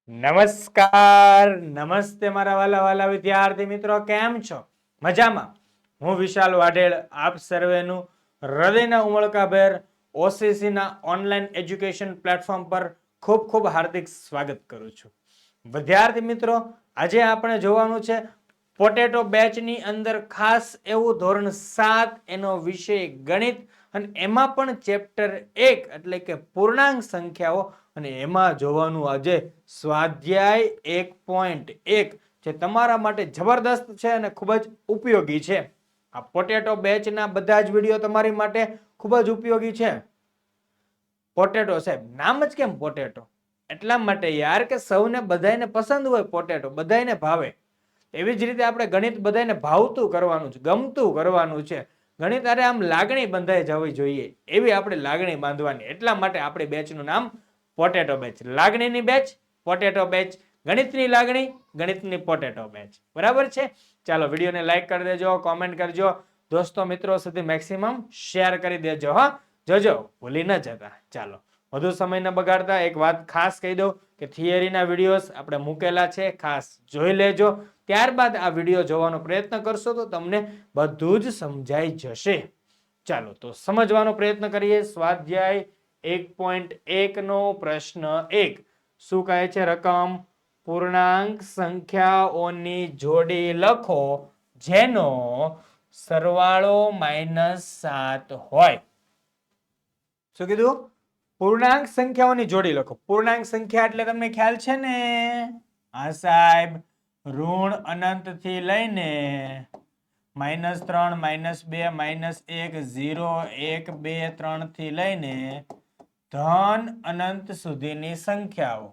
નમસ્કાર નમસ્તે મારા વાલા વાલા વિદ્યાર્થી મિત્રો, કેમ છો? મજામાં? હું વિશાલ વાઢેર આપ સર્વેનું હૃદયના ઉમળકાભેર ઓસીસી ના ઓનલાઈન એજ્યુકેશન પ્લેટફોર્મ પર ખૂબ ખૂબ હાર્દિક સ્વાગત કરું છું. વિદ્યાર્થી મિત્રો, આજે આપણે જોવાનું છે પોટેટો બેચની અંદર ખાસ એવું ધોરણ 7 એનો વિષય ગણિત, અને એમાં પણ ચેપ્ટર 1 એટલે કે પૂર્ણાંક સંખ્યાઓ, અને એમાં જોવાનું આજે સ્વાધ્યાય 1.1 જે તમારા માટે જબરદસ્ત છે અને ખૂબ જ ઉપયોગી છે. આ પોટેટો બેચના બધા જ વિડીયો તમારી માટે ખૂબ જ ઉપયોગી છે. પોટેટો સાહેબ, નામ જ કેમ પોટેટો? એટલા માટે યાર કે સૌને બધાને પસંદ હોય પોટેટો, બધાને ભાવે. એવી જ રીતે આપણે ગણિત બધાને ભાવતું કરવાનું છે, ગમતું કરવાનું છે. ગણિત અરે આમ લાગણી બંધાઈ જવી જોઈએ, એવી આપણે લાગણી બાંધવાની. એટલા માટે આપણી બેચનું નામ પોટેટો બેચ. લાગણીની બેચ પોટેટો બેચ, ગણિતની લાગણી ગણિતની પોટેટો બેચ. બરાબર છે? ચાલો, વિડીયોને લાઈક કરી દેજો, કોમેન્ટ કરજો, દોસ્તો મિત્રો સુધી મેક્સિમમ શેર કરી દેજો. હા, જોજો, ભૂલી ન જતા. ચાલો, વધુ સમય ન બગાડતા એક વાત ખાસ કહી દઉં કે થિયરીના વિડીયોઝ આપણે મૂકેલા છે, ખાસ જોઈ લેજો. ત્યારબાદ આ વિડીયો જોવાનો પ્રયત્ન કરશો તો તમને બધું જ સમજાઈ જશે. ચાલો, તો સમજવાનો પ્રયત્ન કરીએ. સ્વાધ્યાય 1.1 નો પ્રશ્ન 1 શું કહે છે? રકમ પૂર્ણાંક સંખ્યાઓની જોડી લખો જેનો સરવાળો -7 હોય. શું કીધું? પૂર્ણાંક સંખ્યાઓની જોડી લખો. પૂર્ણાંક સંખ્યા એટલે તમને ખ્યાલ છે ને? હા સાહેબ, ઋણ અનંત થી લઈને -3, -2, -1, 0, 1, 2, 3 થી લઈને ધન અનંત સુધીની સંખ્યાઓ.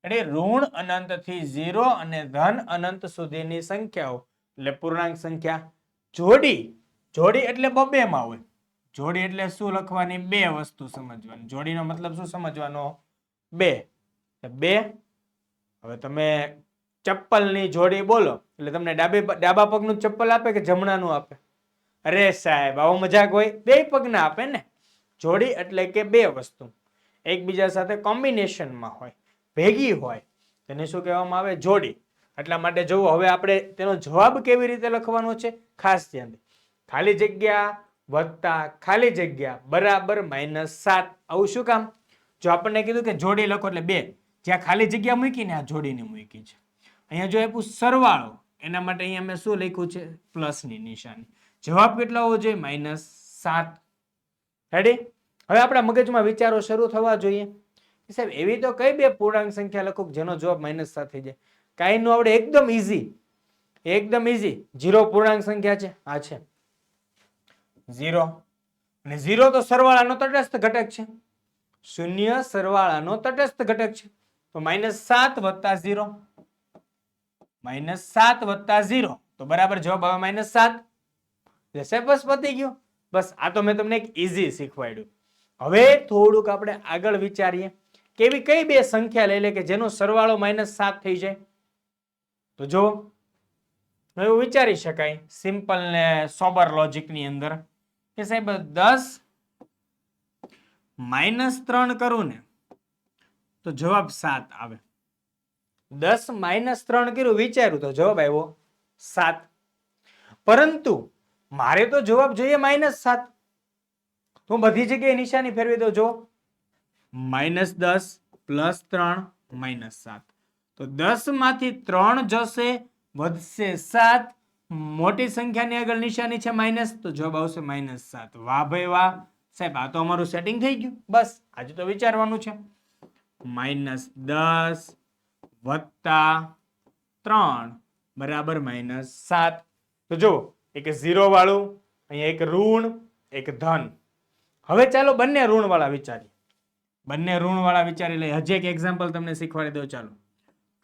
એટલે ઋણ અનંત થી 0 અને ધન અનંત સુધીની સંખ્યાઓ એટલે પૂર્ણાંક સંખ્યા. જોડી, જોડી એટલે બબે માં હોય. જોડી એટલે શું લખવાની? બે વસ્તુ સમજવાની. જોડીનો મતલબ શું સમજવાનો? બે. બે. હવે તમે ચપ્પલની જોડી બોલો એટલે તમને ડાબા પગનું ચપ્પલ આપે કે જમણાનું આપે? અરે સાહેબ, આવો મજાક હોય? બે પગના આપે ને. જોડી એટલે કે બે વસ્તુ એકબીજા સાથે કોમ્બિનેશનમાં હોય, ભેગી હોય, તેને શું કહેવામાં આવે? જોડી. એટલા માટે જુઓ, હવે આપણે તેનો જવાબ કેવી રીતે લખવાનો છે ખાસ ધ્યાન દે. ખાલી જગ્યા વત્તા ખાલી જગ્યા બરાબર -7. આવું શું કામ? જો આપણને કીધું કે જોડી લખો એટલે બે, જ્યાં ખાલી જગ્યા મૂકીને આ જોડીને મૂકી છે. અહીંયા જો આપ્યું સરવાળો, એના માટે અહીંયા મેં શું લખ્યું છે? પ્લસની નિશાની. જવાબ કેટલો હોવો જોઈએ? -7. રેડી? હવે આપણા મગજમાં વિચારો શરૂ થવા જોઈએ. સાહેબ, એવી તો કઈ બે પૂર્ણાંક સંખ્યા લખો જેનો જવાબ -7 થઈ જાય? કાંઈ નો આવડે, એકદમ ઈઝી, એકદમ ઈઝી. 0 પૂર્ણાંક સંખ્યા છે, આ છે 0, અને 0 તો સરવાળાનો તટસ્થ ઘટક છે. શૂન્ય સરવાળાનો તટસ્થ ઘટક છે. તો -7 વત્તા 0, -7 વત્તા 0 તો બરાબર જવાબ આવે -7. બસ પતી ગયું. બસ, આ તો મેં તમને એક ઈઝી શીખવાડ્યું. હવે થોડુંક આપણે આગળ વિચારીએ. કેવી કઈ બે સંખ્યા લઈ લે કે જેનો સરવાળો -7 થઈ જાય? તો જો એવું વિચારી શકાય સિમ્પલ ને સોબર લોજિક ની અંદર કે સાહેબ 10 -3 કરું ને તો જવાબ 7 આવે. 10 -3 કર્યું, વિચાર્યું તો જવાબ આવ્યો 7. પરંતુ મારે તો જવાબ જોઈએ -7. તો બધી જગ્યાએ નિશાની ફેરવી દો. જો -10 +3 -7, તો 10 માંથી 3 જશે, વધશે 7. મોટી સંખ્યાની આગળ નિશાની છે માઇનસ, તો જવાબ આવશે -7. વાહ ભાઈ વાહ સાહેબ, આ તો અમારું સેટિંગ થઈ ગયું. બસ આજે તો વિચારવાનું છે. -10 વત્તા 3 બરાબર -7. તો જો એક 0 વાળું, અહીંયા એક ઋણ, એક ધન. હવે ચાલો બંને ઋણ વાળા વિચારીએ. બંને ઋણ વાળા વિચારી લઈએ. હજી એક એક્ઝામ્પલ તમને શીખવાડી દઉં. ચાલો,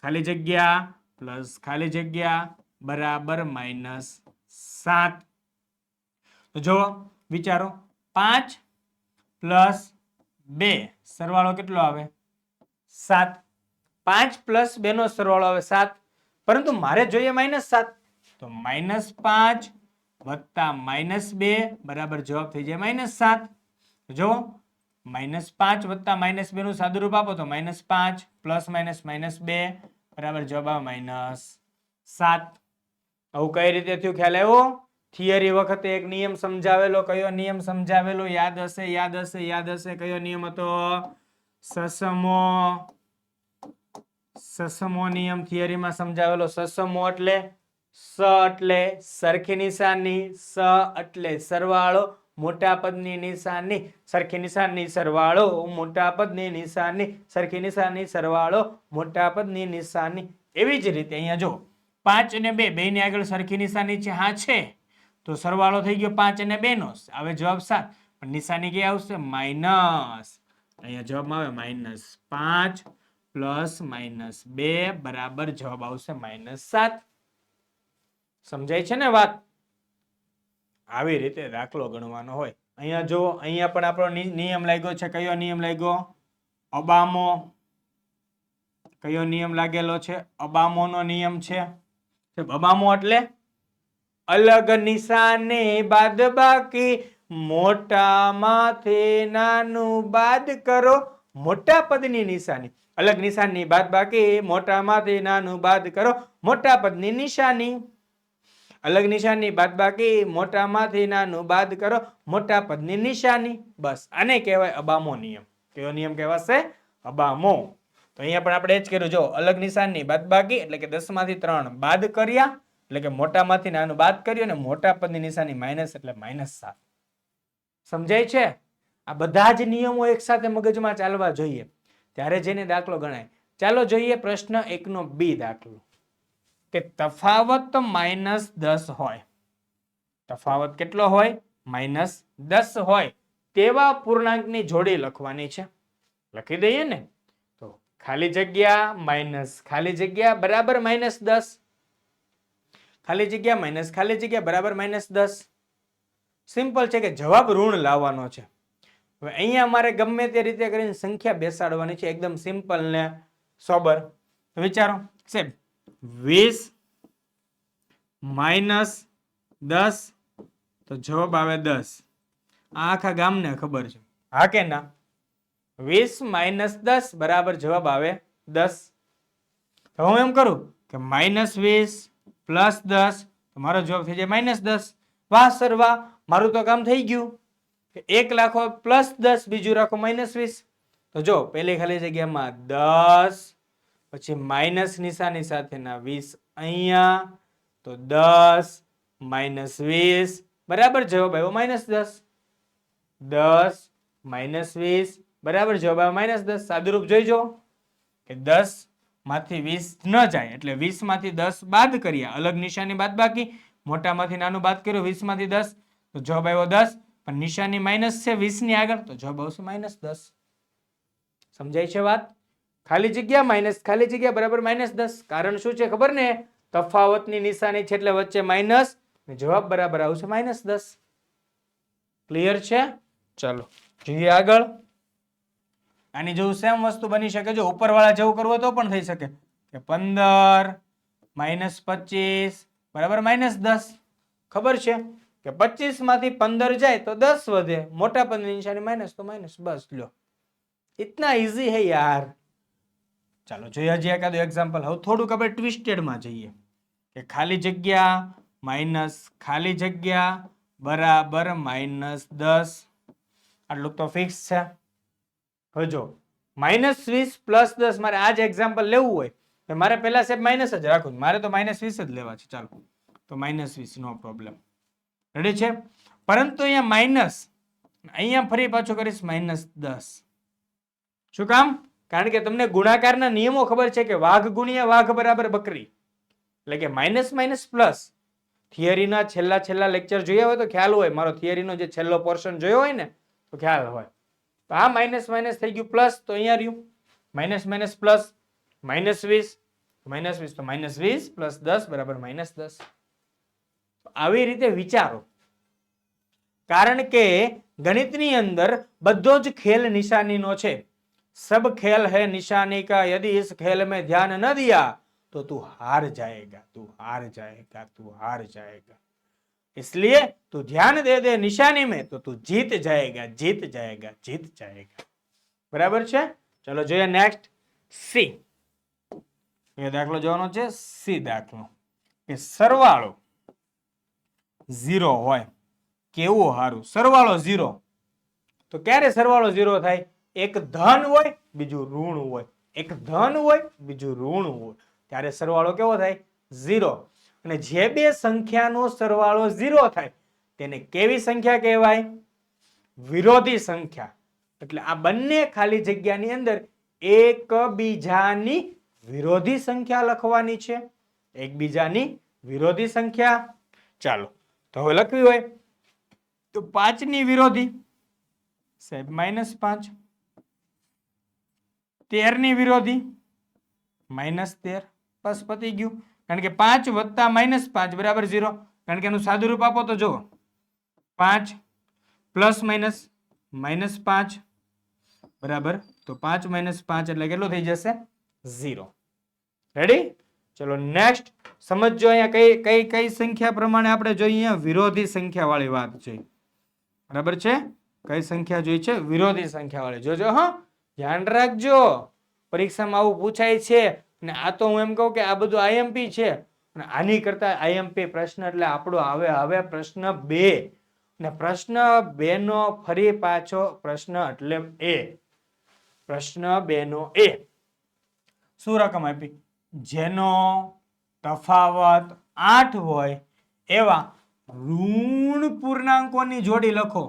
ખાલી જગ્યા પ્લસ ખાલી જગ્યા બરાબર -7. તો જો વિચારો, 5 + 2 સરવાળો કેટલો આવે? 7. 5 + 2 નો સરવાળો આવે 7. પરંતુ મારે જોઈએ -7, તો -5 વત્તા -2 બરાબર જવાબ થઈ જાય -7. જો -5 વત્તા -2 નું સાદુરૂપ આપો તો -5 પ્લસ માઇનસ -2 બરાબર જવાબ આવે -7. આવું કઈ રીતે થયું ખ્યાલ આવ્યો? થિયરી વખતે એક નિયમ સમજાવેલો. કયો નિયમ સમજાવેલો? યાદ હશે. કયો નિયમ હતો? સસમો નિયમ થિયરીમાં સમજાવેલો. સસમો એટલે સ એટલે સરખી નિશાની, સ એટલે સરવાળો, મોટા પદની નિશાની, સરખી નિશાની સરવાળો, મોટા પદની નિશાની, સરખી નિશાની સરવાળો, મોટા પદની નિશાની. એવી જ રીતે અહીંયા જો 5 અને 2 બેની આગળ સરખી નિશાની છે. હા છે, તો સરવાળો થઈ ગયો 5 અને 2 નો. હવે જવાબ 7, પણ નિશાની ક્યાં આવશે? માઇનસ. અહીંયા જવાબમાં આવે -5 પ્લસ -2 બરાબર જવાબ આવશે -7. સમજાય છે ને વાત? આવી રીતે દાખલો ગણવાનો હોય. અહીંયા જો, અહીંયા પણ આપણો નિયમ લાગ્યો છે. કયો નિયમ લાગ્યો? અબામો. કયો નિયમ લાગેલો છે? અબામોનો નિયમ છે. અબામો એટલે અલગ નિશાને બાદબાકી, મોટામાંથી નાનું બાદ કરો, મોટા પદની નિશાની. અલગ નિશાની બાદબાકી, મોટામાંથી નાનું બાદ કરો, મોટા પદની નિશાની. અલગ નિશાની બાદબાકી, મોટામાંથી નાનું બાદ કરો, મોટા પદની નિશાની. બસ આને કહેવાય અબામો નિયમ. કયો નિયમ કહેવાશે? અબામો. તો અહીંયા પણ આપણે જ કર્યું. જો અલગ નિશાની બાદબાકી એટલે કે 10 માંથી 3 બાદ કર્યા, એટલે કે મોટામાંથી નાનું બાદ કર્યું, અને મોટા પદની નિશાની માઇનસ એટલે -7. સમજાય છે? આ બધા જ નિયમો એક સાથે મગજમાં ચાલવા જોઈએ, ત્યારે જઈને દાખલો ગણાય. ચાલો જોઈએ પ્રશ્ન 1 નો બી દાખલો. કે તફાવત -10 હોય. તફાવત કેટલો હોય? -10 હોય તેવા પૂર્ણાંકની જોડી લખવાની છે. લખી દઈએ ને. તો ખાલી જગ્યા માઇનસ ખાલી જગ્યા બરાબર -10. ખાલી જગ્યા માઇનસ ખાલી જગ્યા બરાબર -10. સિમ્પલ છે કે જવાબ ઋણ લાવવાનો છે. હવે અહીંયા અમારે ગમે તે રીતે કરીને સંખ્યા બેસાડવાની છે, એકદમ સિમ્પલ ને સોબર. વિચારો સાહેબ, 20 -10 તો જવાબ આવે 10. આ આખા ગામને ખબર છે. હા કે ના? 20 - 10 બરાબર જવાબ આવે 10. તો હું એમ કરું કે -20 પ્લસ 10 તો મારો જવાબ થઈ જાય -10. વાહ સર વાહ, મારું તો કામ થઈ ગયું. 1 રાખો +10, બીજું રાખો -20. તો જો પહેલી ખાલી જગ્યામાં 10, પછી માઇનસ નિશાની સાથેના 20 અહીંયા, તો 10 -20 બરાબર જવાબ આવ્યો -10. 10 -20 બરાબર જવાબ આવ્યો -10. સાદુરૂપ જોઈજો કે 10 માંથી 20 ન જાય એટલે 20 માંથી 10 બાદ કર્યા, અલગ નિશાની બાદ બાકી, મોટામાંથી નાનું બાદ કર્યું 20 માંથી 10 તો જવાબ આવ્યો 10, પણ નિશાની માઇનસ છે 20 ની આગળ તો જવાબ આવશે -10. સમજાય છે વાત? ખાલી જગ્યા માઇનસ ખાલી જગ્યા બરાબર -10. કારણ શું છે ખબર ને? તફાવતની નિશાની છે એટલે વચ્ચે માઇનસ, જવાબ બરાબર આવશે -10. ક્લિયર છે? ચાલો જોઈએ આગળ. આની જેવું સેમ વસ્તુ બની શકે. જો ઉપરવાળા જેવું કરવું હોય તો પણ થઈ શકે કે 15 -25 બરાબર -10. ખબર છે કે 25 માંથી 15 જાય તો 10 વધે, મોટા પદની નિશાની માઇનસ તો માઇનસ. બસ લો, इतना इजी है यार. ચાલો જોઈએ હજી એકાદું એક્ઝામ્પલ. હવે થોડુંક આપણે ટ્વિસ્ટેડમાં જઈએ કે ખાલી જગ્યા માઇનસ ખાલી જગ્યા બરાબર -10. આટલું તો ફિક્સ છે. હવે જો -20 પ્લસ 10 મારે આ જ એક્ઝામ્પલ લેવું હોય તો મારે પહેલા સ્ટેપ માઇનસ જ રાખવું. મારે તો -20 જ લેવા છે. ચાલો તો -20 નો પ્રોબ્લેમ. રેડી છે? પરંતુ અહીંયા માઇનસ, અહીંયા ફરી પાછું કરીશ -10. શું કામ? કારણ કે તમને ગુણાકારના નિયમો ખબર છે કે વાઘ ગુણ્યા વાઘ બરાબર બકરી, એટલે કે માઇનસ માઇનસ પ્લસ. થિયરીના છેલ્લા લેક્ચર જોયા હોય તો ખ્યાલ હોય, મારો થિયરીનો જે છેલ્લો પોર્શન જોયો હોય ને તો ખ્યાલ હોય. તો આ માઇનસ માઇનસ થઈ ગયું પ્લસ, તો અહીંયા રહ્યું માઇનસ માઇનસ પ્લસ -20 તો -20 પ્લસ 10 બરાબર -10. આવી રીતે વિચારો, કારણ કે ગણિતની અંદર બધો જ ખેલ નિશાનીનો છે. सब खेल है निशानी का, यदि इस खेल में ध्यान न दिया तो तू हार जाएगा, तू हार जाएगा, तू हार जाएगा. इसलिए तू ध्यान दे दे निशानी में तो तू जीत जाएगा, जीत जाएगा, जीत जाएगा। बराबर છે? ચલો જોઈએ નેક્સ્ટ સી. એ દાખલો જોવાનો છે સી દાખલો કે સરવાળો 0 હોય કેવું હારું. સરવાળો 0 તો ક્યારે સરવાળો 0 થાય? એક ધન હોય બીજું ઋણ હોય, એક ધન હોય બીજું ઋણ હોય, ત્યારે સરવાળો કેવો થાય? 0. અને જે બે સંખ્યાનો સરવાળો 0 થાય તેને કેવી સંખ્યા કહેવાય? વિરોધી સંખ્યા. એટલે આ બંને ખાલી જગ્યાની અંદર એકબીજાની વિરોધી સંખ્યા લખવાની છે, એકબીજાની વિરોધી સંખ્યા. ચાલો તો હવે લખવી હોય તો 5 ની વિરોધી સાહેબ -5, 13 ની વિરોધી -13. બસ પતી ગયું. કારણ કે 5 વત્તા -5 બરાબર 0. કારણ કે એનું સાદું રૂપ આપો તો જો 5 પ્લસ માઇનસ -5 બરાબર, તો 5 - 5 એટલે કેટલું થઈ જશે? 0. રેડી? ચલો નેક્સ્ટ સમજો. અહીંયા કઈ કઈ સંખ્યા પ્રમાણે આપણે જોઈએ? વિરોધી સંખ્યા વાળી વાત છે. બરાબર છે? કઈ સંખ્યા જોઈ છે? વિરોધી સંખ્યા વાળી. જોજો હા, ધ્યાન રાખજો, પરીક્ષામાં આવું પૂછાય છે. અને આ તો હું એમ કહું કે આ બધું આઈએમપી છે, અને આની કરતા આઈએમપી પ્રશ્ન એટલે આપણો હવે પ્રશ્ન 2. અને પ્રશ્ન 2 નો ફરી પાછો પ્રશ્ન એટલે એ પ્રશ્ન 2 નો એ શું રકમ આપી? જેનો તફાવત 8 હોય એવા ઋણ પૂર્ણાંકોની જોડી લખો.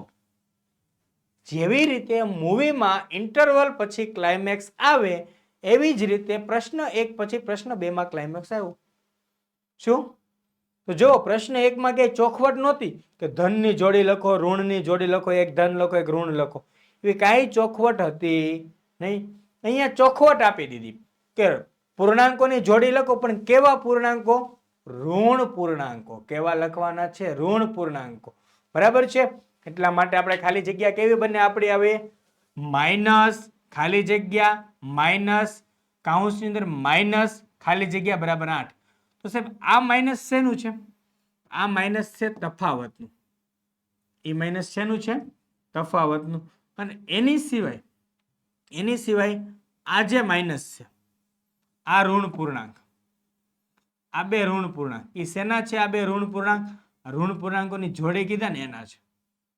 જેવી રીતે મૂવીમાં ઇન્ટરવલ પછી ક્લાઇમેક્સ આવે એવી જ રીતે પ્રશ્ન 1 પછી પ્રશ્ન 2 માં ક્લાઇમેક્સ આવ્યો. શું? તો જો પ્રશ્ન 1 માં કઈ ચોખવટ નહોતી કે ધનની જોડી લખો, ઋણની જોડી લખો, એક ધન લખો એક ઋણ લખો, એવી કાંઈ ચોખવટ હતી નહીં. અહીંયા ચોખવટ આપી દીધી કે પૂર્ણાંકોની જોડી લખો, પણ કેવા પૂર્ણાંકો? ઋણ પૂર્ણાંકો. કેવા લખવાના છે? ઋણ પૂર્ણાંકો. બરાબર છે? એટલા માટે આપણે ખાલી જગ્યા કેવી બને આપણી આવે? માઇનસ ખાલી જગ્યા માઇનસ કૌંસની અંદર માઇનસ ખાલી જગ્યા બરાબર 8. તો સાહેબ આ માઇનસ શેનું છે? આ માઇનસ છે તફાવતનું. એ માઇનસ શેનું છે? તફાવતનું. અને એની સિવાય આ જે માઇનસ છે આ ઋણ પૂર્ણાંક, આ બે ઋણ પૂર્ણાંક એ શેના છે? આ બે ઋણ પૂર્ણાંક, ઋણ પૂર્ણાંકોની જોડી કીધા ને એના છે.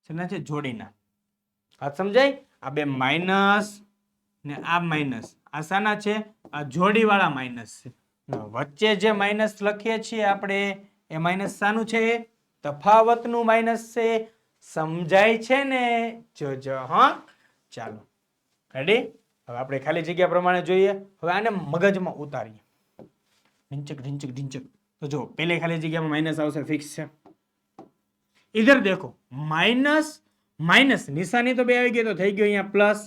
શેના છે? જોડીના. વાત સમજાય? આ બે માઇનસ ને આ માઇનસ આ શાના છે? આ જોડીવાળા માઇનસ છે. વચ્ચે જે માઇનસ લખીએ છીએ આપણે એ માઇનસ શાનું છે? તફાવતનું માઇનસ છે. સમજાય છે ને? જોજો હા. ચાલો રેડી? હવે આપણે ખાલી જગ્યા પ્રમાણે જોઈએ. હવે આને મગજમાં ઉતારીએ. ઢીંચક ઢીંચક ઢીંચક. તો જો પેલી ખાલી જગ્યામાં માઇનસ આવશે, ફિક્સ છે. इधर देखो माइनस माइनस निशानी तो बे આવી ગઈ, તો થઈ ગયો અહીંયા પ્લસ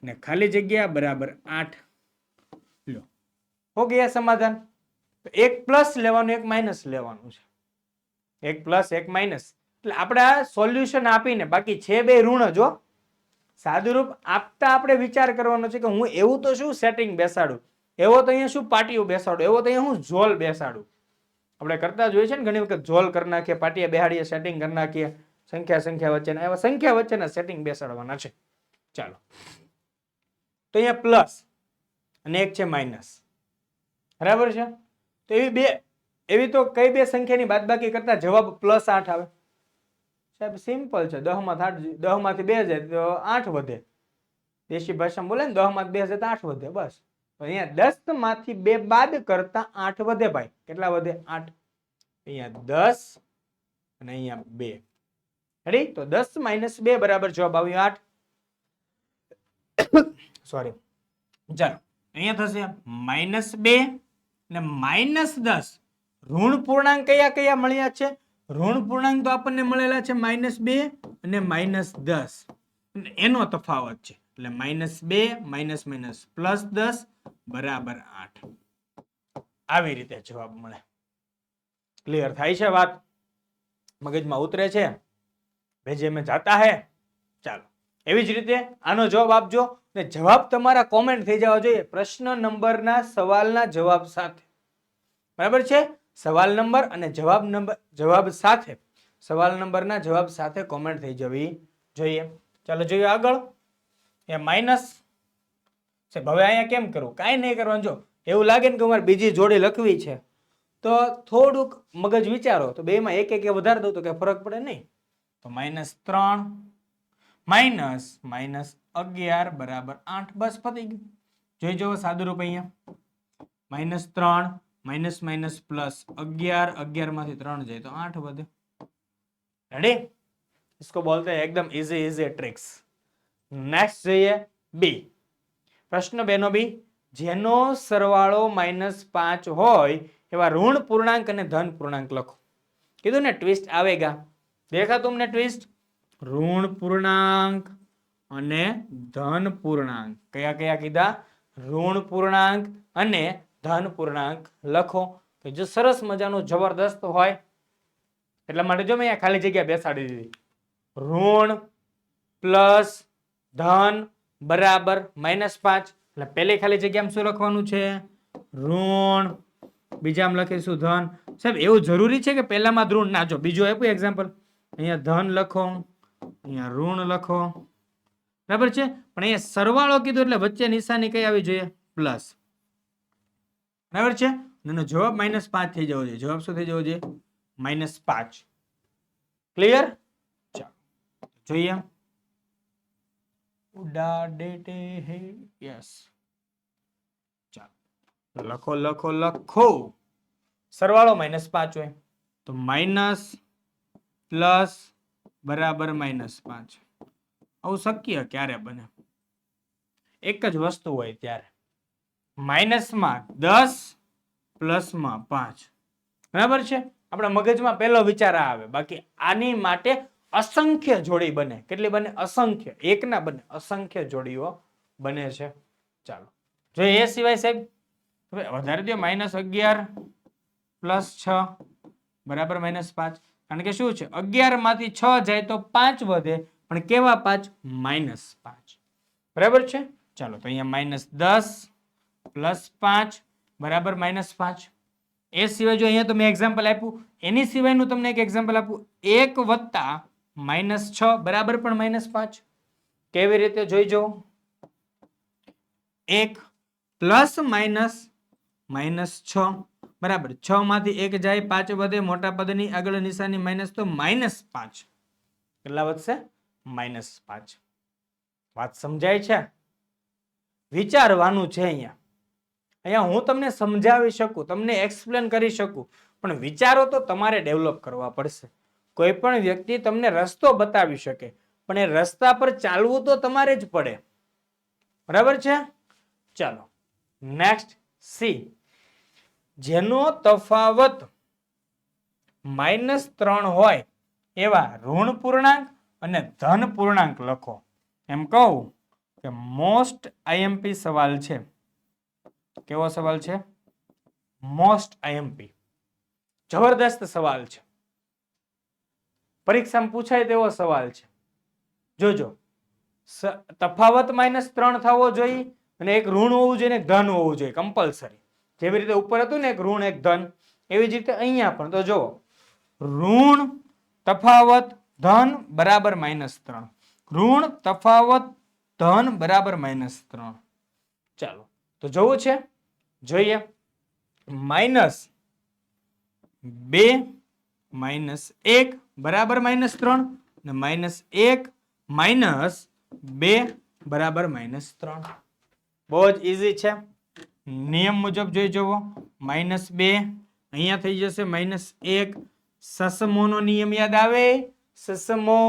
ને ખાલી જગ્યા બરાબર 8. લો હો ગયા સમાધાન. તો એક પ્લસ લેવાનું એક માઇનસ લેવાનું છે. એક પ્લસ એક માઇનસ એટલે આપણે આ સોલ્યુશન આપીને, બાકી છે બે ઋણ. જો સાદુરૂપ આપતા આપણે વિચાર કરવાનો છે કે હું એવું તો શું સેટિંગ બેસાડું, એવો તો અહીંયા શું પાટિયું બેસાડું, એવો તો અહીંયા હું ઝોલ બેસાડું. આપણે કરતા જોઈએ છે ને ઘણી વખત ઝોલ કરી નાખીએ, પાટિયા બેહાડીએ, સેટિંગ કરી નાખીએ, સંખ્યા વચ્ચેના, એવા સંખ્યા વચ્ચેના સેટિંગ બેસાડવાના છે. ચાલો તો અહીંયા પ્લસ અને એક છે માઇનસ. બરાબર છે? તો એવી તો કઈ બે સંખ્યાની બાદબાકી કરતા જવાબ +8 આવે? સાહેબ સિમ્પલ છે. 10 માંથી 2 જાય તો 8 વધે. દેશી ભાષામાં બોલે ને 10 માંથી 2 જાય તો 8 વધે. બસ. તો અહીંયા 10 માંથી 2 બાદ કરતા 8 વધે ભાઈ. કેટલા વધે? 8. અહીંયા 10 અને અહીંયા 2. રેડી? તો 10 - 2 બરાબર જવાબ આવ્યો 8. સોરી. ચાલો અહીંયા થશે -2 ને -10. ઋણ પૂર્ણાંક કયા કયા મળ્યા છે? ઋણ પૂર્ણાંક તો આપણને મળેલા છે -2 અને -10. એનો તફાવત છે એટલે -2 +10 બરાબર 8. આવી રીતે જવાબ મળે. ક્લિયર થાય છે વાત? મગજમાં ઉતરે છે? ભેજે મેં જાતા હે? ચાલો એવી જ રીતે આનો જવાબ આપજો ને જવાબ તમારા કોમેન્ટ થઈ જવા જોઈએ પ્રશ્ન નંબરના સવાલના જવાબ સાથે. બરાબર છે? સવાલ નંબર અને જવાબ સાથે સવાલ નંબરના જવાબ સાથે કોમેન્ટ થઈ જવી જોઈએ. ચાલો જોઈએ આગળ. એ માઇનસ સાહેબ હવે અહીંયા કેમ કરવું? કાંઈ નહીં કરવાનું. જો એવું લાગે ને કે અમારે બીજી જોડી લખવી છે તો થોડુંક મગજ વિચારો તો બેમાં એક એક વધારે દઉં તો કઈ ફરક પડે નહીં. તો -3 માઇનસ -11 બરાબર 8. બસ પતી ગયું. જોઈ જુઓ સાદું રૂપ અહીંયા. -3 માઇનસ માઇનસ પ્લસ 11, 11 માંથી 3 જાય તો 8 વધે. रेडी? इसको बोलते हैं एकदम इजी ट्रिक्स. नेक्स्ट જોઈએ બી. પ્રશ્ન 2 નો બી. જેનો સરવાળો -5 હોય એવા ઋણ પૂર્ણાંક અને ધન પૂર્ણાંક લખો. કીધું ને ટ્વિસ્ટ આવેગા. देखा तुमने ट्विस्ट? ऋण पूर्णांक અને ધન પૂર્ણાંક. કયા કયા કીધા? ઋણ પૂર્ણાંક અને ધન પૂર્ણાંક લખો. કે જો સરસ મજાનું જબરદસ્ત હોય એટલા માટે જો મેં અહીંયા ખાલી જગ્યા બેસાડી દીધી. ઋણ પ્લસ ધન બરાબર -5. એટલે પહેલી ખાલી જગ્યામાં શું લખવાનું છે? ઋણ. બીજામાં લખીશું ધન. સાહેબ એવું જરૂરી છે કે પહેલામાં ઋણ ના? જો બીજું આપ્યું એક્ઝામ્પલ. અહીંયા ધન લખો, અહીંયા ઋણ લખો, બરાબર છે. પણ અહીંયા સરવાળો કીધું એટલે વચ્ચે નિશાની કઈ આવી જોઈએ? પ્લસ. બરાબર છે. એનો જવાબ -5 થઈ જવો જોઈએ. જવાબ શું થઈ જવો જોઈએ? -5. ક્લિયર? ચાલો જોઈએ. ઉડા ડેટે હે. યસ. ચાલો લખો લખો લખો. સરવાળો -5 હોય તો માઇનસ પ્લસ બરાબર -5. આવું શક્ય ક્યારે બને? એક જ વસ્તુ હોય ત્યારે. માઇનસમાં 10 પ્લસમાં 5. બરાબર છે. આપણા મગજમાં પહેલો વિચાર આવે. બાકી આની માટે અસંખ્ય જોડી બને. કેટલી બને? અસંખ્ય. એક ના બને, અસંખ્ય જોડીઓ બને છે. ચાલો જો એ સિવાય સાહેબ વધારે દો. -11 પ્લસ 6 બરાબર -5. કારણ કે શું છે? 11 માંથી 6 જાય તો 5 વધે. પણ કેવા 5? -5. બરાબર છે. ચાલો તો અહીંયા -10 પ્લસ 5 બરાબર -5. એ સિવાય જો અહીંયા તો મેં એક્ઝામ્પલ આપ્યું. એની સિવાયનું તમને એક એક્ઝામ્પલ આપું. 1 વત્તા -6 બરાબર પણ -5. કેવી રીતે જોઈજો? 1 પ્લસ માઇનસ -6 બરાબર 6 માંથી 1 જાય 5 વધે. મોટા પદની આગળ નિશાની માઇનસ તો -5. કેટલા વધશે? -5. વાત સમજાય છે? વિચારવાનું છે અહીંયા. અહીંયા હું તમને સમજાવી શકું, તમને એક્સપ્લેન કરી શકું, પણ વિચારો તો તમારે ડેવલપ કરવા પડશે. કોઈ પણ વ્યક્તિ તમને રસ્તો બતાવી શકે પણ એ રસ્તા પર ચાલવું તો તમારે જ પડે. બરાબર છે. ચાલો નેક્સ્ટ સી. જેનો તફાવત -3 હોય એવા ઋણ પૂર્ણાંક અને ધન પૂર્ણાંક લખો. એમ કહું કે મોસ્ટ આઈએમપી સવાલ છે. કેવો સવાલ છે? Most IMP. જબરદસ્ત સવાલ છે. પરીક્ષામાં પૂછાય તેવો સવાલ છે. જોજો તફાવત -3 થવો જોઈએ અને એક ઋણ હોવું જોઈએ ને એક ધન હોવું જોઈએ કમ્પલસરી. જેવી રીતે ઉપર હતું ને એક ઋણ એક ધન, એવી જ રીતે અહીંયા પણ. તો જો ઋણ તફાવત ધન બરાબર -3. ઋણ તફાવત ધન બરાબર -3. ચાલો તો જોવું છે. જોઈએ. -2 -1 બરાબર -3 ને -1 -2 બરાબર -3. બહુ જ ઈઝી છે. નિયમ મુજબ જોઈ જુઓ. -2 અહીંયા થઈ જશે -1. સસમોનો નિયમ યાદ આવે? સસમો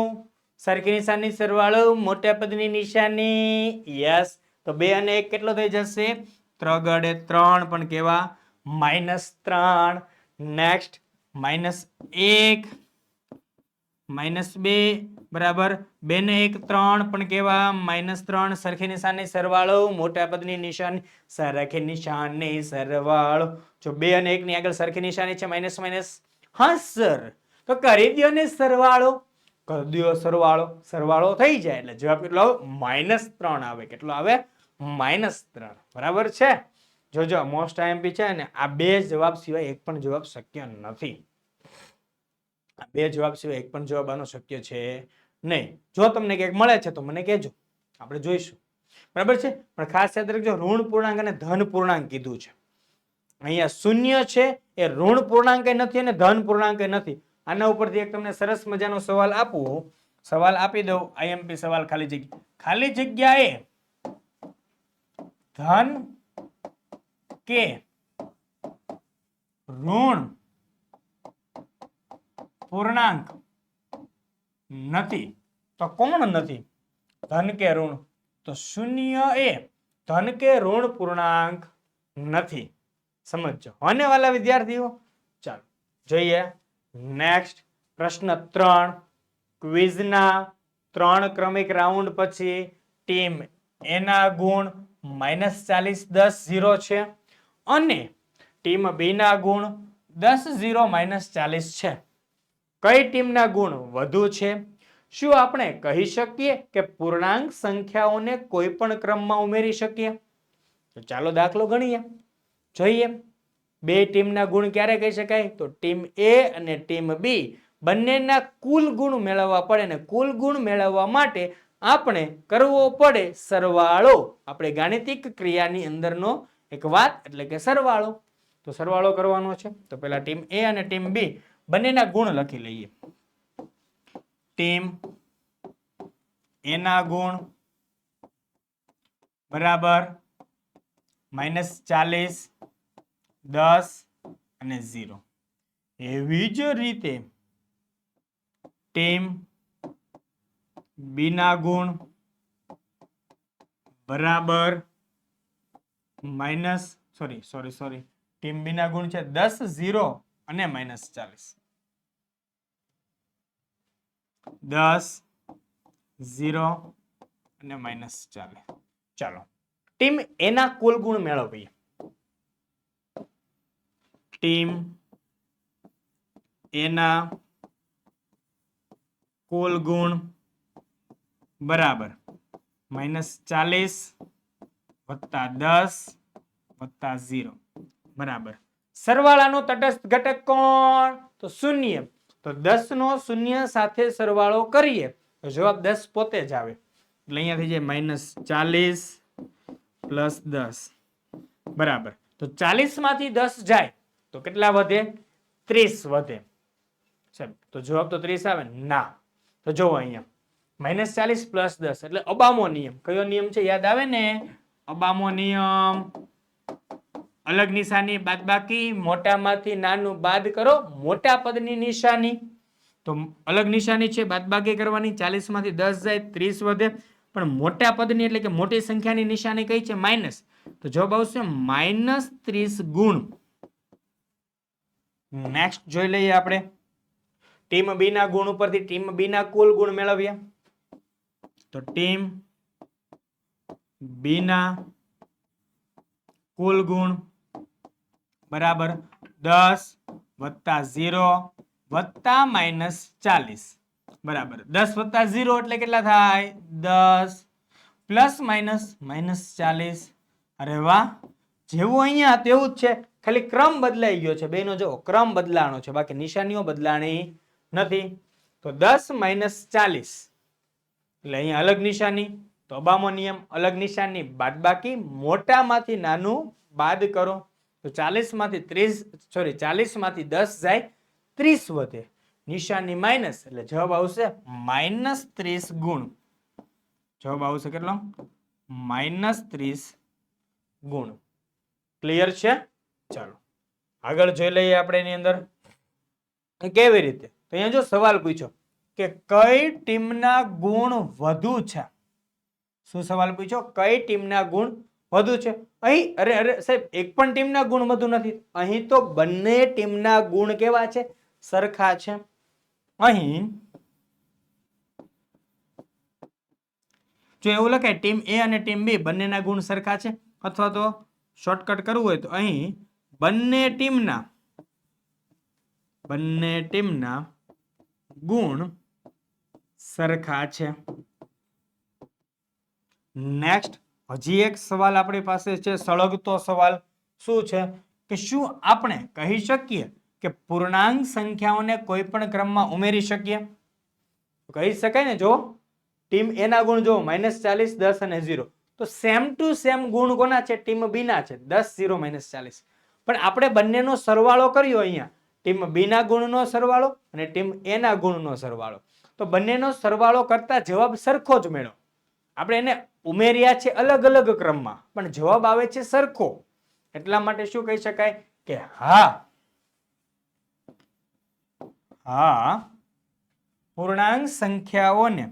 સરખી નિશાની સરવાળો મોટા પદની નિશાની. યસ. તો 2 અને 1 કેટલો થઈ જશે? 3 × 3 પણ કેવા? -3. નેક્સ્ટ -1 -2 બરાબર 2 ને 1 3 પણ કેવા? -3. સરખી નિશાની સરવાળો મોટા પદની નિશાની સરખી નિશાની સરવાળો. જો 2 અને 1 ની આગળ સરખી નિશાની છે માઇનસ માઇનસ. હા સર તો કરી દો ને સરવાળો. કરી દો સરવાળો. સરવાળો થઈ જાય એટલે જવાબ કેટલો આવે? -3 આવે. કેટલો આવે? -3. બરાબર છે. જોજો મોસ્ટ આઈએમપી છે ને આ બે જવાબ સિવાય એક પણ જવાબ શક્ય નથી. બે જવાબ સિવાય એક પણ જવાબ આનો શક્ય છે નહીં. જો તમને ક્યાંક મળે છે તો મને કહેજો, આપણે જોઈશું. બરાબર છે. પણ ખાસ યાદ રાખજો, ઋણ પૂર્ણાંક અને ધન પૂર્ણાંક કીધું છે. અહીંયા શૂન્ય છે એ ઋણ પૂર્ણાંક નથી અને ધન પૂર્ણાંક નથી. આના ઉપરથી એક તમને સરસ મજાનો સવાલ આપું, સવાલ આપી દઉં. આઈએમપી સવાલ ખાલી જગ્યાએ ધન કે ઋણ પૂર્ણાંક નથી તો કોણ નથી? ધન કે ઋણ? તો શૂન્ય એ ધન કે ઋણ પૂર્ણાંક નથી. સમજો અને વાલા વિદ્યાર્થીઓ, ચાલો જોઈએ નેક્સ્ટ પ્રશ્ન 3. ક્વિઝના 3 ક્રમિક રાઉન્ડ પછી ટીમ એ ના ગુણ -40 10 0 છે અને ટીમ બી ના ગુણ 10 0 -40 છે. કઈ ટીમના ગુણ વધુ છે? શું આપણે કહી શકીએ કે પૂર્ણાંક સંખ્યાઓને કોઈ પણ ક્રમમાં ઉમેરી શકીએ? તો ચાલો દાખલો ગણીએ, જોઈએ. બે ટીમના ગુણ ક્યારે કહી શકાય? તો ટીમ એ અને ટીમ બી બંનેના કુલ ગુણ મેળવવા પડે ને કુલ ગુણ મેળવવા માટે આપણે કરવો પડે સરવાળો. આપણે ગાણિતિક ક્રિયાની અંદરનો એક વાત એટલે કે સરવાળો. તો સરવાળો કરવાનો છે. તો પહેલા ટીમ એ અને ટીમ બી બંનેના ગુણ લખી લઈએ. ટીમ એ ના ગુણ બરાબર -40 10 અને 0. એવી જ રીતે ટીમ બી ના ગુણ બરાબર ટીમ બી ના ગુણ છે 10 0 અને -40. 10 0 અને -40. ચાલો ટીમ એ ના કુલ ગુણ મેળવીએ. ટીમ એ ના કુલ ગુણ બરાબર -40 વત્તા 10 વત્તા 0 બરાબર. સરવાળાનો તટસ્થ ઘટક કોણ? તો શૂન્ય. તો 10 નો શૂન્ય સાથે સરવાળો કરીએ તો જવાબ 10 પોતે જ આવે. એટલે અહીંયા થઈ જાય -40 પ્લસ 10 બરાબર. તો 40 માંથી 10 જાય તો કેટલા વધે? 30 વધે. તો જવાબ તો 30 આવે ના. તો જોવો અહીંયા -40 પ્લસ 10 એટલે અબામો નિયમ. કયો નિયમ છે યાદ આવે ને? અબામો નિયમ. અલગ નિશાની બાદબાકી, મોટામાંથી નાનું બાદ કરો મોટા પદની નિશાની. તો અલગ નિશાની છે બાદબાકી કરવાની. 40 માંથી 10 જાય 30 વધે. પણ મોટા પદની એટલે કે મોટી સંખ્યાની નિશાની કઈ છે? માઇનસ. તો જવાબ આવશે -30 ગુણ. નેક્સ્ટ જોઈ લઈએ આપણે ટીમ બી ના ગુણ ઉપરથી ટીમ બી ના કુલ ગુણ મેળવ્યા. તો ટીમ બી ના કુલ ગુણ બરાબર 10 વત્તા 0 વત્તા -40 બરાબર. 10 વત્તા 0 એટલે કેટલા થાય? 10 પ્લસ -40. અરે વાહ, જેવું અહીંયા તેવું જ છે, ખાલી ક્રમ બદલાઈ ગયો છે. બેનો જો ક્રમ બદલાણો છે, બાકી નિશાનીઓ બદલાણી નથી. તો 10 -40 એટલે અહીંયા અલગ નિશાની. તો અબામો નિયમ, અલગ નિશાની બાદબાકી, મોટામાંથી નાનું બાદ કરો. તો 40 માંથી 10 જાય 30 વધે. નિશાની માઇનસ એટલે જવાબ આવશે -30 ગુણ. જવાબ આવશે કેટલો? -30 ગુણ. ક્લિયર છે? ચાલો આગળ જોઈ લઈએ આપણે એની અંદર કેવી રીતે. તો અહીંયા જો સવાલ પૂછ્યો કે કઈ ટીમના ગુણ વધુ છે. શું સવાલ પૂછ્યો? કઈ ટીમના ગુણ વધુ છે? અહીં અરે સાહેબ એક પણ ટીમના ગુણ વધુ નથી. અહીં તો બંને ટીમના ગુણ કેવા છે? સરખા છે. અહીં જો એવું લખાય ટીમ એ અને ટીમ બી બંનેના ગુણ સરખા છે, અથવા તો શોર્ટકટ કરવું હોય તો અહીં બંને ટીમના ગુણ સરખા છે. નેક્સ્ટ હજી એક સવાલ આપણી પાસે છે, સળગતો સવાલ. શું છે કે શું આપણે કહી શકીએ કે પૂર્ણાંક સંખ્યાઓને કોઈ પણ ક્રમમાં ઉમેરી શકીએ? કહી શકાય ને. જો ટીમ એ ના ગુણ જો -40, 10 અને 0, તો સેમ ટુ સેમ ગુણ કોના છે? ટીમ બી ના છે. 10, 0, -40. પણ આપણે બંનેનો સરવાળો કર્યો અહીંયા, ટીમ બી ના ગુણનો સરવાળો અને ટીમ એ ના ગુણનો સરવાળો, તો બંનેનો સરવાળો કરતા જવાબ સરખો જ મળ્યો. આપણે એને ઉમેર્યા છે અલગ અલગ ક્રમમાં, પણ જવાબ આવે છે સરખો. એટલા માટે શું કહી શકાય કે હા, પૂર્ણાંક સંખ્યાઓને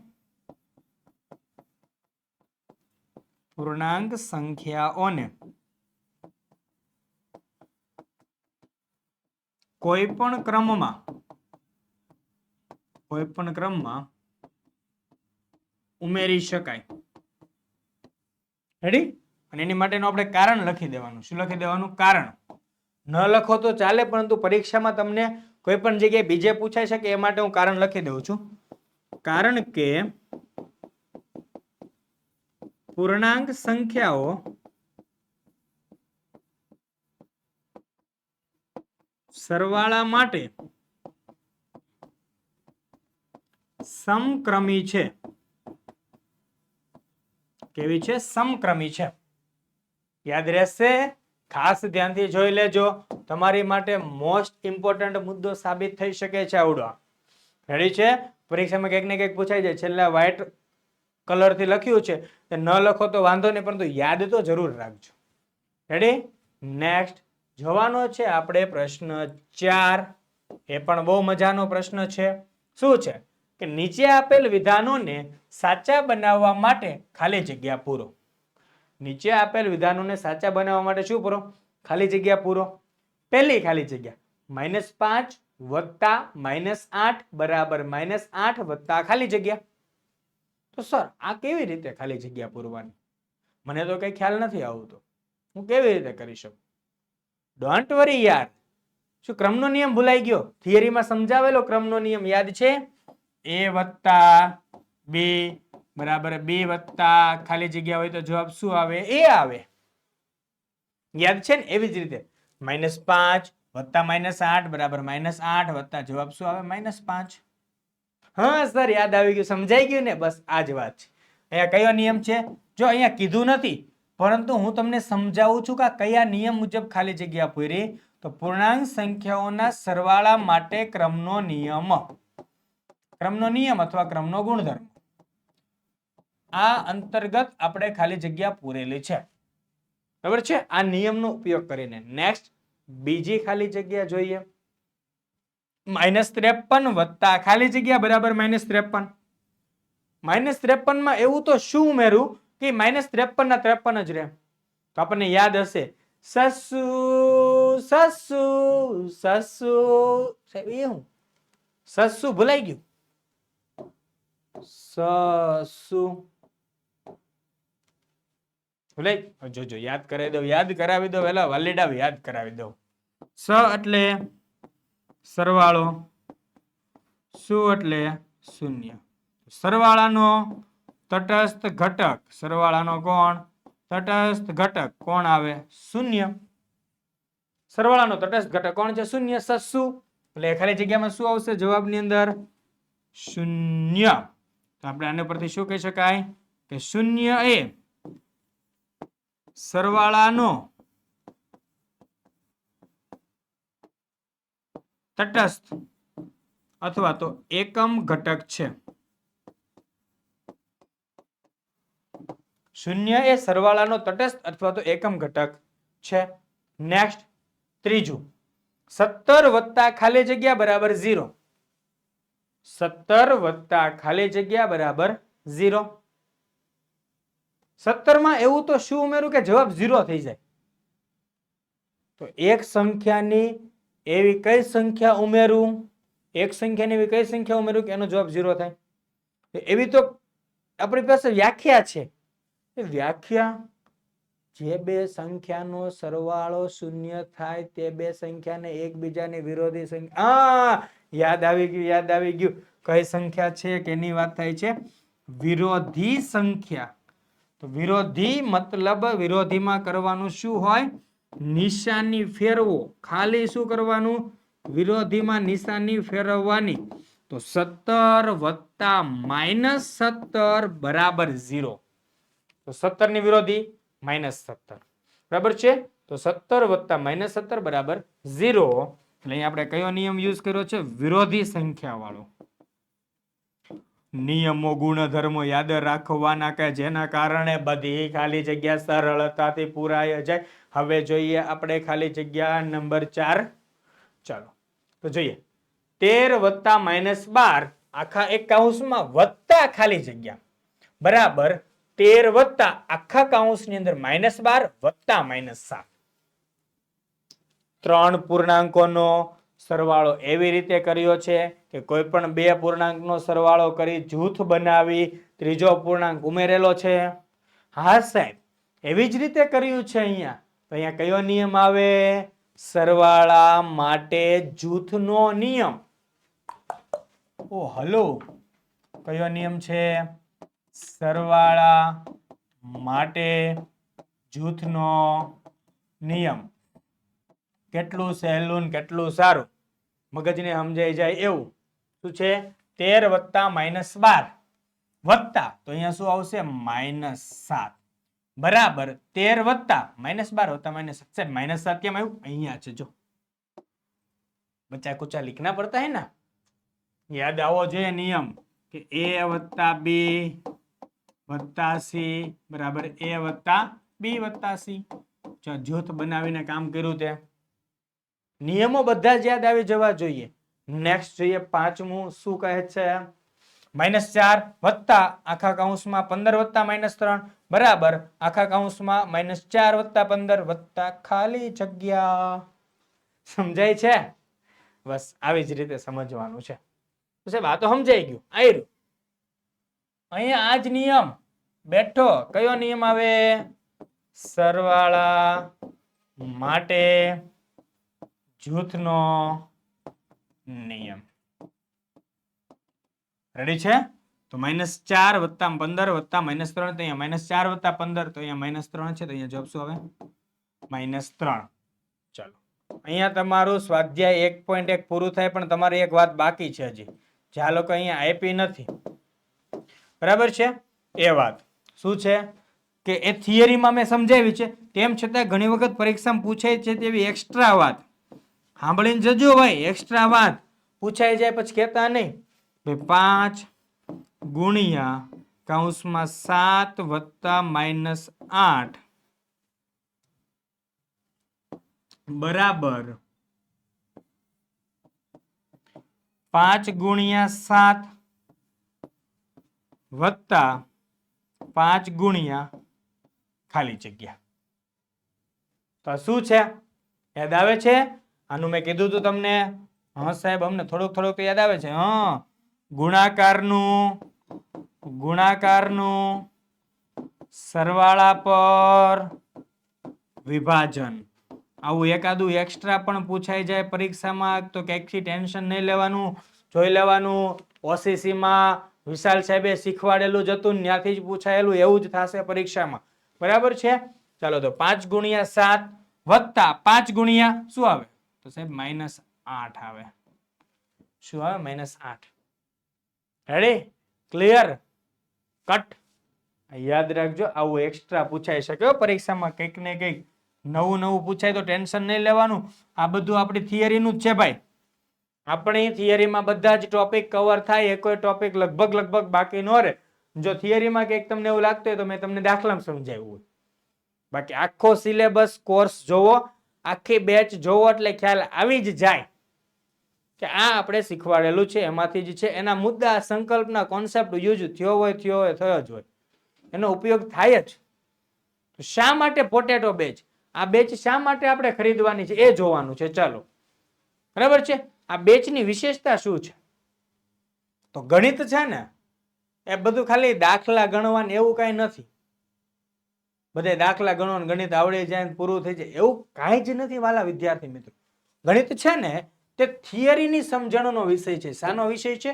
કોઈ પણ ક્રમમાં ઉમેરી શકાય. રેડી? અને એની માટેનું આપણે કારણ લખી દેવાનું. શું લખી દેવાનું? કારણ. ન લખો તો ચાલે, પરંતુ પરીક્ષામાં તમને કોઈ પણ જગ્યાએ બીજે પૂછાઈ શકે એ માટે હું કારણ લખી દઉં છું. કારણ કે પૂર્ણાંક સંખ્યાઓ સરવાળા માટે સમક્રમી છે. કેવી છે? સમક્રમી છે. યાદ રહેશે? ખાસ ધ્યાનથી જોઈ લેજો. તમારી માટે મોસ્ટ ઇમ્પોર્ટન્ટ મુદ્દો સાબિત થઈ શકે છે આવડો. રેડી છે? પરીક્ષામાં કંઈક ને કંઈક પૂછાઈ જાય. છેલ્લા વ્હાઈટ કલર થી લખ્યું છે, ન લખો તો વાંધો નહીં, પરંતુ યાદ તો જરૂર રાખજો. રેડી? નેક્સ્ટ જોવાનો છે આપણે પ્રશ્ન 4. એ પણ બહુ મજાનો પ્રશ્ન છે. શું છે? કે નીચે આપેલ વિધાનોને સાચા બનાવવા માટે ખાલી જગ્યા પૂરો. નીચે આપેલ વિધાનોને સાચા બનાવવા માટે શું પૂરો? ખાલી જગ્યા પૂરો. પહેલી ખાલી જગ્યા -5 વત્તા -8 બરાબર -8 વત્તા ખાલી જગ્યા. તો સર આ કેવી રીતે ખાલી જગ્યા પૂરવાની? મને તો કઈ ખ્યાલ નથી આવતો. હું કેવી રીતે કરી શકું? ડોન્ટ વરી યાર. શું ક્રમનો નિયમ ભૂલાઈ ગયો? થિયરીમાં સમજાવેલો ક્રમનો નિયમ યાદ છે? a વત્તા b બરાબર b વત્તા ખાલી જગ્યા હોય તો જવાબ શું આવે? a આવે. યાદ છે ને? એવી જ રીતે -5 વત્તા -8 બરાબર -8 વત્તા જવાબ શું આવે? -5. હા સર યાદ આવી ગયું, સમજાઈ ગયું ને? બસ આ જ વાત છે. અહીંયા કયો નિયમ છે? જો અહીંયા કીધું નથી, પરંતુ હું તમને સમજાવું છું કે કયા નિયમ મુજબ ખાલી જગ્યા પૂરી. તો પૂર્ણાંક સંખ્યાઓના સરવાળા માટે ક્રમનો નિયમ અથવા ક્રમનો ગુણધર્મ, આ અંતર્ગત આપણે ખાલી જગ્યા પૂરેલી છે. બરાબર છે? આ નિયમનો ઉપયોગ કરીને. નેક્સ્ટ બીજી ખાલી જગ્યા જોઈએ. -53 વત્તા ખાલી જગ્યા બરાબર -53. -53 માં એવું તો શું ઉમેરું કે -53 ના 53 જ રહે. તો આપણને યાદ હશે સસુ સસુ સસુ. એવું સસુ ભૂલાઈ ગયું? સસુ ભૂલાઈ? જોજો યાદ કરાવી દો વેલા વાલીડા, યાદ કરાવી દો. સ એટલે સરવાળો, શું એટલે શૂન્ય. સરવાળાનો તટસ્થ ઘટક, સરવાળાનો કોણ? તટસ્થ ઘટક કોણ આવે? શૂન્ય. સરવાળાનો તટસ્થ ઘટક કોણ છે? શૂન્ય. સસુ એટલે ખાલી જગ્યામાં શું આવશે જવાબની અંદર? શૂન્ય. તો આપણે આના પરથી શું કહી શકાય કે શૂન્ય એ સરવાળાનો તટસ્થ અથવા તો એકમ ઘટક છે. શૂન્ય એ સરવાળાનો તટસ્થ અથવા તો એકમ ઘટક છે. નેક્સ્ટ ત્રીજું 17 વત્તા ખાલી જગ્યા બરાબર 0. 17 વત્તા ખાલી જગ્યા બરાબર 0. 17 માં એવું તો શું ઉમેરું કે જવાબ 0 થઈ જાય? તો એક સંખ્યાની એવી કઈ સંખ્યા ઉમેરું, એક સંખ્યાની એવી કઈ સંખ્યા ઉમેરું કે એનો જવાબ 0 થાય? એવી તો આપણી પાસે વ્યાખ્યા છે. વ્યાખ્યા જે બે સંખ્યાનો સરવાળો શૂન્ય થાય તે બે સંખ્યાને એકબીજાની વિરોધી સંખ્યા. યાદ આવી ગયું. કઈ સંખ્યા છે કે એની વાત થાય છે? વિરોધી સંખ્યા. તો વિરોધી મતલબ વિરોધીમાં કરવાનું શું હોય? નિશાની ફેરવો. ખાલી શું કરવાનું? વિરોધીમાં નિશાની ફેરવવાની તો 17 વત્તા -17 બરાબર 0. તો 17 ની વિરોધી -17 બરાબર છે. તો 17 વત્તા -17 બરાબર 0. એટલે અહીં આપણે કયો નિયમ યુઝ કર્યો છે? વિરોધી સંખ્યા વાળો. નિયમો ગુણધર્મો યાદ રાખવાના કે જેના કારણે બધી ખાલી જગ્યા સરળતાથી પૂરાઈ જાય. હવે જોઈએ આપણે ખાલી જગ્યા નંબર 4. ચાલો તો જોઈએ 13 વત્તા -12 આખા એક કૌંસમાં વત્તા ખાલી જગ્યા બરાબર 13 વત્તા આખા કૌંસની અંદર -12 વત્તા -7. ત્રણ પૂર્ણાંકોનો સરવાળો એવી રીતે કર્યો છે કે કોઈ પણ બે પૂર્ણાંકનો સરવાળો કરી જૂથ બનાવી ત્રીજો પૂર્ણાંક ઉમેરેલો છે. હા સાહેબ, એવી જ રીતે કર્યું છે અહીંયા. તો અહીંયા કયો નિયમ આવે? સરવાળા માટે જૂથનો નિયમ. ઓ હલો, કયો નિયમ છે? સરવાળા માટે જૂથનો નિયમ. કેટલું સહેલું ને કેટલું સારું, મગજને સમજાઈ જાય એવું. શું છે? 13 વત્તા -12 વત્તા તો અહીંયા શું આવશે? -7 બરાબર 13 વત્તા -12 વત્તા -7 કેમ આવ્યું? અહીંયા છે જો, બચ્ચા કુચા લીખના પડતા હે ના, યાદ આવો જોઈએ નિયમ કે a વત્તા b વત્તા c બરાબર a વત્તા b વત્તા c. જૂથ બનાવીને કામ કર્યું તે નિયમો બધા જ યાદ આવી જવા જોઈએ. નેક્સ્ટ જોઈએ પાંચમું. શું કહે છે? -4 વત્તા આખા કૌંસમાં 15 વત્તા -3 બરાબર આખા કૌંસમાં -4 વત્તા 15 વત્તા ખાલી જગ્યા. સમજાય છે? બસ આવી જ રીતે સમજવાનું છે. સાહેબ આ તો સમજાઈ ગયું. આયરું અહીંયા આ જ નિયમ બેઠો. કયો નિયમ આવે? સરવાળા માટે જૂથનો નિયમ. રેડી છે? તો -4 વત્તા 15 વત્તા -3 તો અહીંયા -4 વત્તા 15 તો અહીંયા -3 છે. તો અહીંયા જવાબ શું આવે? -3. ચાલો અહીંયા તમારું સ્વાધ્યાય 1.1 પૂરું થાય, પણ તમારી એક વાત બાકી છે હજી, જે આ લોકો અહીંયા આપી નથી. બરાબર છે? એ વાત શું છે કે એ થિયરીમાં મેં સમજાવી છે, તેમ છતાં ઘણી વખત પરીક્ષામાં પૂછાય છે તેવી એક્સ્ટ્રા વાત સાંભળીને જજો ભાઈ. એક્સ્ટ્રા વાત પૂછાઈ જાય પછી કહેતા નહીં. 5 ગુણ્યા કૌંસમાં 7 વત્તા -8 બરાબર 5 ગુણ્યા 7 વત્તા 5 ગુણ્યા ખાલી જગ્યા. તો શું છે? યાદ આવે છે? આનું મેં કીધું હતું તમને. હા સાહેબ, અમને થોડુંક થોડુંક યાદ આવે છે. હા, ગુણાકારનું સરવાળા પર વિભાજન. આવું એકાદું એક્સ્ટ્રા પણ પૂછાઈ જાય પરીક્ષામાં તો ક્યાંકથી ટેન્શન નહીં લેવાનું, જોઈ લેવાનું. OCC માં વિશાલ સાહેબે શીખવાડેલું જ હતું, ત્યાંથી જ પૂછાયેલું એવું જ થશે પરીક્ષામાં. બરાબર છે? ચાલો તો 5 ગુણ્યા 7 વત્તા 5 ગુણ્યા શું આવે? તો સાહેબ -8 આવે. શું આવે? -8. રેડી? ક્લિયર? કટ? યાદ રાખજો, આવું એક્સ્ટ્રા પૂછાઈ શકે પરીક્ષામાં. કંઈક ને કંઈક નવું પૂછાય તો ટેન્શન નહીં લેવાનું. આ બધું આપણી થિયરીનું જ છે ભાઈ. આપણી થિયરીમાં બધા જ ટોપિક કવર થાય. કોઈ ટોપિક લગભગ બાકી ન રહે. જો થિયરીમાં કંઈક તમને એવું લાગતું હોય તો મેં તમને દાખલામાં સમજાવ્યું હોય. બાકી આખો સિલેબસ કોર્સ જોવો, આખી બેચ જોવો એટલે ખ્યાલ આવી જ જાય કે આ આપણે શીખવાડેલું છે, એમાંથી જ છે. એના મુદ્દા, સંકલ્પના, કોન્સેપ્ટ યુઝ થયો હોય થયો જ હોય, એનો ઉપયોગ થાય જ. શા માટે પોટેટો બેચ? આ બેચ શા માટે આપણે ખરીદવાની છે એ જોવાનું છે. ચાલો, બરાબર છે? આ બેચની વિશેષતા શું છે? તો ગણિત છે ને એ બધું ખાલી દાખલા ગણવાનું એવું કઈ નથી. બધે દાખલા ગણવાનું, ગણિત આવડી જાય ને પૂરું થઈ જાય એવું કાંઈ જ નથી વાલા વિદ્યાર્થી મિત્રો. ગણિત છે ને તે થિયરીની સમજણનો વિષય છે. શાનો વિષય છે?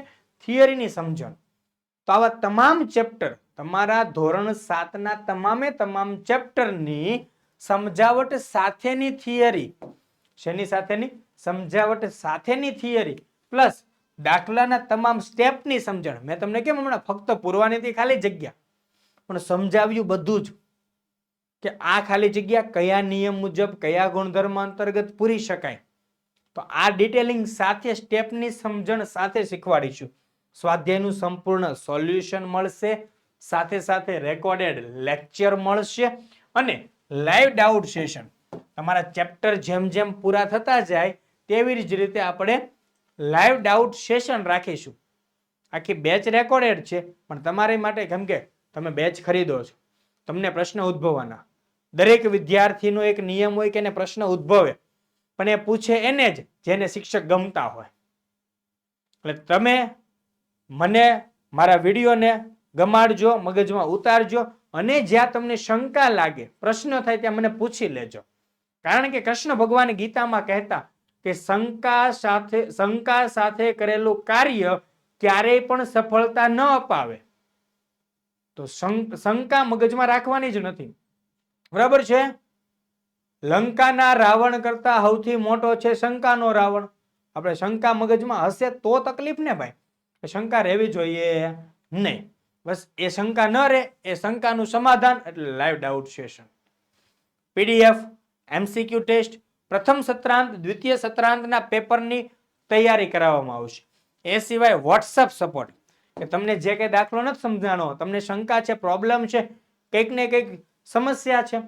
થિયરીની સમજણ. તો આવા તમામ ચેપ્ટર, તમારા ધોરણ 7 ના તમામ ચેપ્ટરની સમજાવટ સાથેની થિયરી. શેની સાથેની? સમજાવટ સાથેની થિયરી પ્લસ દાખલાના તમામ સ્ટેપની સમજણ. મેં તમને કેમ હમણાં ફક્ત પૂરવાની હતી ખાલી જગ્યા, પણ સમજાવ્યું બધું જ કે આ ખાલી જગ્યા કયા નિયમ મુજબ કયા ગુણધર્મ અંતર્ગત પૂરી શકાય. તો આ ડિટેલિંગ સાથે સ્ટેપની સમજણ સાથે શીખવાડીશું. સ્વાધ્યાયનું સંપૂર્ણ સોલ્યુશન મળશે, સાથે સાથે રેકોર્ડેડ લેક્ચર મળશે અને લાઈવ ડાઉટ સેશન. તમારા ચેપ્ટર જેમ જેમ પૂરા થતા જાય તેવી જ રીતે આપણે લાઈવ ડાઉટ સેશન રાખીશું. આખી બેચ રેકોર્ડેડ છે, પણ તમારી માટે કેમ કે તમે બેચ ખરીદો છો, તમને પ્રશ્ન ઉદ્ભવવાના. દરેક વિદ્યાર્થીનો એક નિયમ હોય કે એને પ્રશ્ન ઉદ્ભવે, પણ એ પૂછે એને જ જેને શિક્ષક ગમતા હોય. એટલે તમે મને મારા વિડીયોને ગમાડજો, મગજમાં ઉતારજો અને જ્યાં તમને શંકા લાગે, પ્રશ્ન થાય ત્યાં મને પૂછી લેજો. કારણ કે કૃષ્ણ ભગવાન ગીતામાં કહેતા કે શંકા સાથે કરેલું કાર્ય ક્યારેય પણ સફળતા ન અપાવે. તો શંકા મગજમાં રાખવાની જ નથી. બરાબર છે? લંકાના રાવણ કરતા સૌથી મોટો છે શંકાનો રાવણ. આપણે શંકા મગજમાં હશે તો તકલીફ ને ભાઈ. શંકા રહેવી જોઈએ નહીં. બસ એ શંકા ન રહે, એ શંકાનું સમાધાન એટલે live doubt session. PDF, MCQ test, પ્રથમ સત્રાંત, દ્વિતીય સત્રાંતના પેપરની તૈયારી કરાવવામાં આવશે. એ સિવાય વોટ્સઅપ સપોર્ટ, કે તમને જે કંઈ દાખલો નથી સમજાણો, તમને શંકા છે, પ્રોબ્લેમ છે, કંઈક ને કંઈક સમસ્યા છે,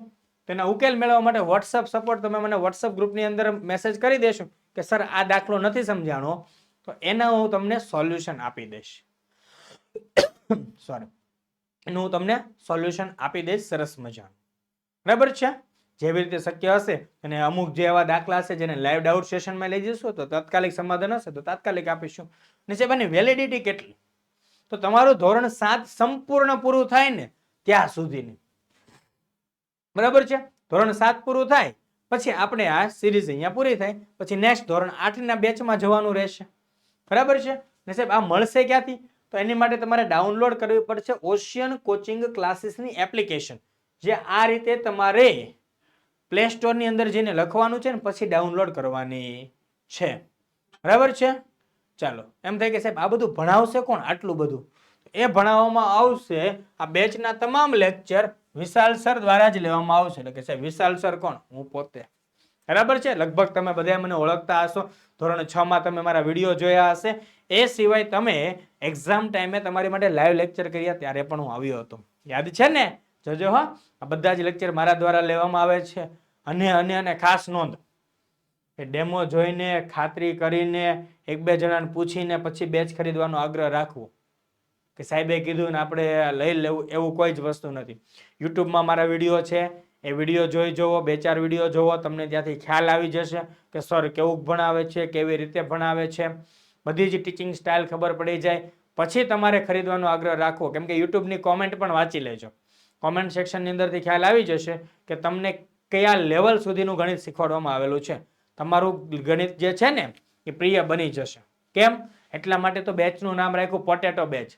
તેના ઉકેલ મેળવવા માટે વોટ્સઅપ સપોર્ટ તમે મને વોટ્સઅપ ગ્રુપની અંદર મેસેજ કરી દેશો કે સર આ દાખલો નથી સમજાણો, તો એના હું તમને સોલ્યુશન આપી દઈશ. સોરી, એનું હું તમને સોલ્યુશન આપી દઈશ સરસ મજાનું. બરાબર છે? જેવી રીતે શક્ય હશે અને અમુક જે એવા દાખલા હશે જેને લાઈવ ડાઉટ સેશનમાં લઈ જશો તો તાત્કાલિક સમાધાન હશે તો તાત્કાલિક આપીશું. અને સાહેબ આની વેલિડિટી કેટલી? તો તમારું ધોરણ 7 સંપૂર્ણ પૂરું થાય ને ત્યાં સુધીની. બરાબર છે? ધોરણ 7 પૂરું થાય પછી આપણે આ સિરીઝ અહીંયા પૂરી થાય પછી નેક્સ્ટ ધોરણ 8 ના બેચમાં જવાનું રહેશે. બરાબર છે? ને સાહેબ આ મળશે ક્યાંથી? તો એની માટે તમારે ડાઉનલોડ કરવી પડશે ઓશિયન કોચિંગ ક્લાસીસની એપ્લિકેશન, જે આ રીતે તમારે પ્લે સ્ટોરની અંદર જઈને લખવાનું છે ને પછી ડાઉનલોડ કરવાની છે. બરાબર છે? ચાલો, એમ થાય કે સાહેબ આ બધું ભણાવશે કોણ આટલું બધું? એ ભણાવવામાં આવશે આ બેચના તમામ લેક્ચર વિશાલ સર દ્વારા જ લેવામાં આવશે. એટલે કે સાહેબ વિશાલ સર કોણ? હું પોતે. બરાબર છે? લગભગ તમે બધા મને ઓળખતા હશો. ધોરણ 6 માં તમે મારા વિડીયો જોયા હશે. એ સિવાય તમે એક્ઝામ ટાઈમે તમારી માટે લાઈવ લેક્ચર કર્યા ત્યારે પણ હું આવ્યો હતો. યાદ છે ને? જોજો હા, આ બધા જ લેક્ચર મારા દ્વારા લેવામાં આવે છે. અને ખાસ નોંધ, એ ડેમો જોઈને ખાતરી કરીને એક બે જણાને પૂછીને પછી બેચ ખરીદવાનો આગ્રહ રાખવો. કે સાહેબે કીધું ને આપણે લઈ લેવું એવું કોઈ જ વસ્તુ નથી. યુટ્યુબમાં મારા વિડીયો છે, એ વિડીયો જોઈ જોવો, 2-4 વિડીયો જોવો, તમને ત્યાંથી ખ્યાલ આવી જશે કે સર કેવું ભણાવે છે, કેવી રીતે ભણાવે છે, બધી જ ટીચિંગ સ્ટાઇલ ખબર પડી જાય. પછી તમારે ખરીદવાનો આગ્રહ રાખવો. કેમ કે યુટ્યુબની કોમેન્ટ પણ વાંચી લેજો. કોમેન્ટ સેક્શનની અંદરથી ખ્યાલ આવી જશે કે તમને કયા લેવલ સુધીનું ગણિત શીખવાડવામાં આવેલું છે. તમારું ગણિત જે છે ને એ પ્રિય બની જશે. કેમ? એટલા માટે તો બેચનું નામ રાખ્યું પોટેટો બેચ.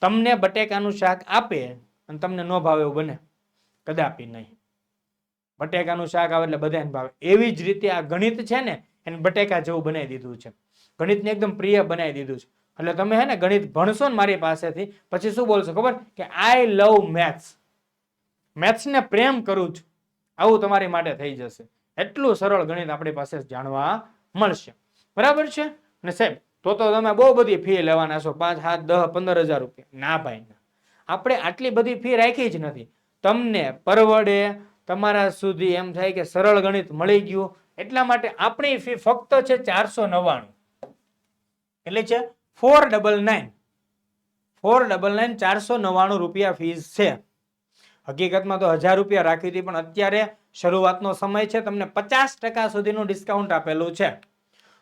તમને બટેકાનું શાક આપે અને તમને ન ભાવે એવું બને? કદાપી નહીં. બટેકાનું શાક આવે એટલે બધાને ભાવે. એવી જ રીતે આ ગણિત છે ને એને બટેકા જેવું બનાવી દીધું છે. ગણિતને એકદમ પ્રિય બનાવી દીધું છે. એટલે તમે હે ને ગણિત ભણશો ને મારી પાસેથી પછી શું બોલશો ખબર? કે આઈ લવ મેથ્સ. મેથ્સને પ્રેમ કરું છું. આવું તમારી માટે થઈ જશે. એટલું સરળ ગણિત આપણી પાસે જાણવા મળશે. બરાબર છે? ને સાહેબ તો તમે બહુ બધી ફી લેવાના છો, 5, 7, 10, 15,000 રૂપિયા. ના ભાઈ ના, આપણે આટલી બધી ફી રાખી જ નથી. તમને પરવડે, તમારા સુધી એમ થાય કે સરળ ગણિત મળી ગયું, એટલા માટે આપણી ફી ફક્ત છે 499. એટલે છે 499. 499 રૂપિયા ફીસ છે. હકીકતમાં તો 1000 રૂપિયા રાખી હતી, પણ અત્યારે શરૂઆતનો સમય છે, તમને 50% સુધીનું ડિસ્કાઉન્ટ આપેલું છે.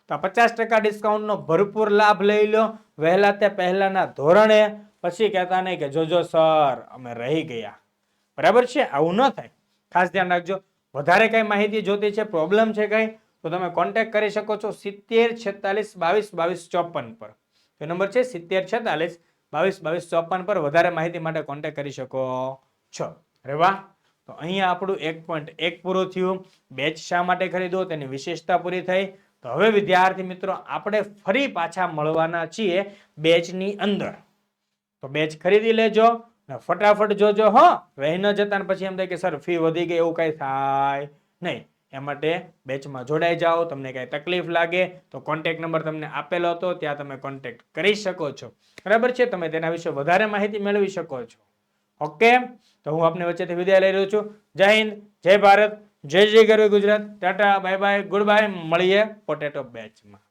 તો 50% ડિસ્કાઉન્ટનો ભરપૂર લાભ લઈ લો વહેલા તે પહેલાના ધોરણે. પછી કહેતા નહીં કે જોજો સર અમે રહી ગયા. બરાબર છે? આવું ન થાય, ખાસ ધ્યાન રાખજો. વધારે કઈ માહિતી જોતી છે, પ્રોબ્લેમ છે કઈ, તો તમે કોન્ટેક્ટ કરી શકો છો 70 46 22 22 54 પર. એ નંબર છે 70 46 22 22 54 પર વધારે માહિતી માટે કોન્ટેક્ટ કરી શકો છો. અરે વાહ! તો અહીંયા આપણું 1.1 પૂરું થયું. બેચ શા માટે ખરીદવો તેની વિશેષતા પૂરી થઈ. તો હવે વિદ્યાર્થી મિત્રો આપણે ફરી પાછા મળવાના છીએ બેચની અંદર. તો બેચ ખરીદી લેજો ને ફટાફટ જોજો હો, રહી ન જતા ને પછી એમ થાય કે સર ફી વધી ગઈ, એવું કઈ થાય નહીં. એ માટે બેચમાં જોડાઈ જાઓ. તમને કઈ તકલીફ લાગે તો કોન્ટેક્ટ નંબર તમને આપેલો હતો, ત્યાં તમે કોન્ટેક્ટ કરી શકો છો. બરાબર છે, તમે તેના વિશે વધારે માહિતી મેળવી શકો છો. ઓકે, તો હું આપને વચ્ચેથી વિદાય લઈ રહ્યો છું. જય હિન્દ, જય ભારત, જય જય ગરવી Gujarat. Tata, bye bye, good bye. મળીએ પોટેટો બેચમાં.